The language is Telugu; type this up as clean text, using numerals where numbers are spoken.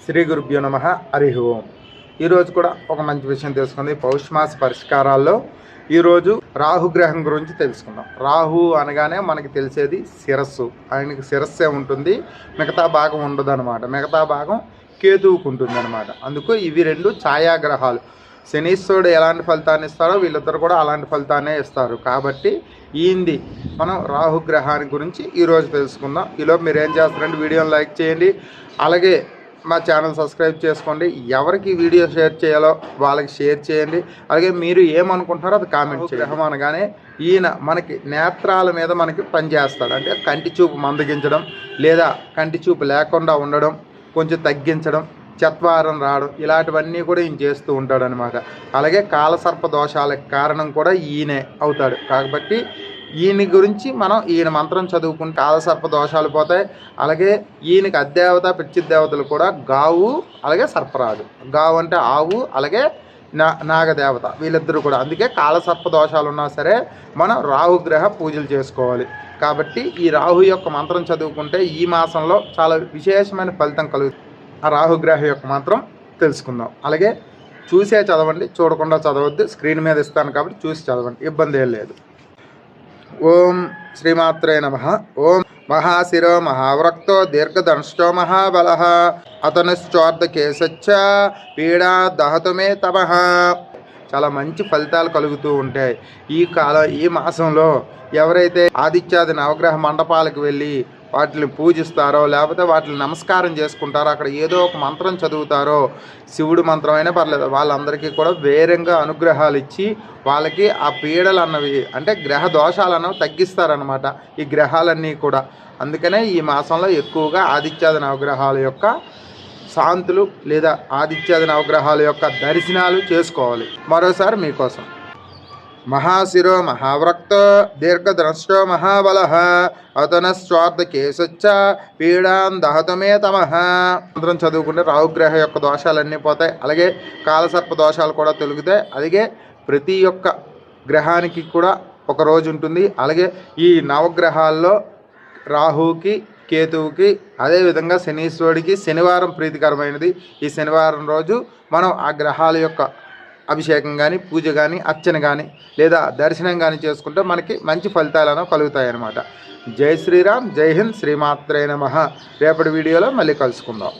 శ్రీ గురుభ్యో నమః. హరి ఓం. ఈరోజు కూడా ఒక మంచి విషయం తెలుసుకుంది. పౌష్మాస పరిష్కారాల్లో ఈరోజు రాహుగ్రహం గురించి తెలుసుకుందాం. రాహు అనగానే మనకి తెలిసేది శిరస్సు. ఆయనకి శిరస్సే ఉంటుంది, మిగతా భాగం ఉండదు అనమాట. మిగతా భాగం కేతువుకు ఉంటుంది అనమాట. అందుకు ఇవి రెండు ఛాయాగ్రహాలు. శనీశ్వరుడు ఎలాంటి ఫలితాన్ని ఇస్తారో వీళ్ళిద్దరు కూడా అలాంటి ఫలితాన్నే ఇస్తారు. కాబట్టి ఈంది మనం రాహుగ్రహాన్ని గురించి ఈరోజు తెలుసుకుందాం. ఈలోపు మీరు ఏం చేస్తారంటే వీడియోని లైక్ చేయండి, అలాగే మా ఛానల్ సబ్స్క్రైబ్ చేసుకోండి. ఎవరికి వీడియో షేర్ చేయాలో వాళ్ళకి షేర్ చేయండి. అలాగే మీరు ఏమనుకుంటున్నారో అది కామెంట్ చేయండి. గ్రహం అనగానే ఈయన మనకి నేత్రాల మీద మనకి పనిచేస్తాడు. అంటే కంటి చూపు మందగించడం, లేదా కంటి చూపు లేకుండా ఉండడం, కొంచెం తగ్గించడం, చత్వారం రావడం, ఇలాంటివన్నీ కూడా ఈయన చేస్తూ ఉంటాడు అనమాట. అలాగే కాలసర్ప దోషాలకు కారణం కూడా ఈయనే అవుతాడు. కాబట్టి ఈయన గురించి మనం ఈయన మంత్రం చదువుకుంటే కాలసర్ప దోషాలు పోతాయి. అలాగే ఈయనకి అద్దేవత పిచ్చిదేవతలు కూడా గావు, అలాగే సర్పరాజు. గావు అంటే ఆవు, అలాగే నాగదేవత, వీళ్ళిద్దరూ కూడా. అందుకే కాలసర్ప దోషాలు ఉన్నా సరే మనం రాహుగ్రహ పూజలు చేసుకోవాలి. కాబట్టి ఈ రాహు యొక్క మంత్రం చదువుకుంటే ఈ మాసంలో చాలా విశేషమైన ఫలితం కలుగుతుంది. ఆ రాహుగ్రహ యొక్క మంత్రం తెలుసుకుందాం. అలాగే చూసే చదవండి, చూడకుండా చదవద్దు. స్క్రీన్ మీద ఇస్తాను కాబట్టి చూసి చదవండి, ఇబ్బంది ఏం లేదు. ఓం శ్రీమాత్రే నమః. ఓం మహాశిరో మహావ్రక్తో దీర్ఘధనుష్టో మహాబల అతనుశ్చోర్ధకేశచ్చ పీడా దహతు మే తమః. చాలా మంచి ఫలితాలు కలుగుతూ ఉంటాయి. ఈ మాసంలో ఎవరైతే ఆదిత్యాది నవగ్రహ మండపాలకు వెళ్ళి వాటిని పూజిస్తారో, లేకపోతే వాటిని నమస్కారం చేసుకుంటారో, అక్కడ ఏదో ఒక మంత్రం చదువుతారో, శివుడు మంత్రం అయినా పర్లేదు, వాళ్ళందరికీ కూడా వేరంగా అనుగ్రహాలు ఇచ్చి వాళ్ళకి ఆ పీడలు అన్నవి అంటే గ్రహ దోషాలు అన్నవి తగ్గిస్తారనమాట ఈ గ్రహాలన్నీ కూడా. అందుకనే ఈ మాసంలో ఎక్కువగా ఆదిత్యాది నవగ్రహాల యొక్క శాంతులు లేదా ఆదిత్యాది నవగ్రహాల యొక్క దర్శనాలు చేసుకోవాలి. మరోసారి మీకోసం మహాశిరో మహావ్రక్తో దీర్ఘద్రష్టో మహాబల అతనస్వార్థకేశచ్చ పీడాన్ దహతు మే తమః. మంత్రం చదువుకుంటే రాహుగ్రహ యొక్క దోషాలన్నీ పోతాయి. అలాగే కాలసర్ప దోషాలు కూడా తొలుగుతాయి. అలాగే ప్రతి ఒక్క గ్రహానికి కూడా ఒక రోజు ఉంటుంది. అలాగే ఈ నవగ్రహాల్లో రాహుకి, కేతువుకి, అదేవిధంగా శనీశ్వరుడికి శనివారం ప్రీతికరమైనది. ఈ శనివారం రోజు మనం ఆ గ్రహాల యొక్క అభిషేకం కానీ, పూజ కానీ, అర్చన కానీ, లేదా దర్శనం కానీ చేసుకుంటే మనకి మంచి ఫలితాలను కలుగుతాయి అన్నమాట. జై శ్రీరామ్, జై హింద్, శ్రీమాత్రే నమః. రేపటి వీడియోలో మళ్ళీ కలుసుకుందాం.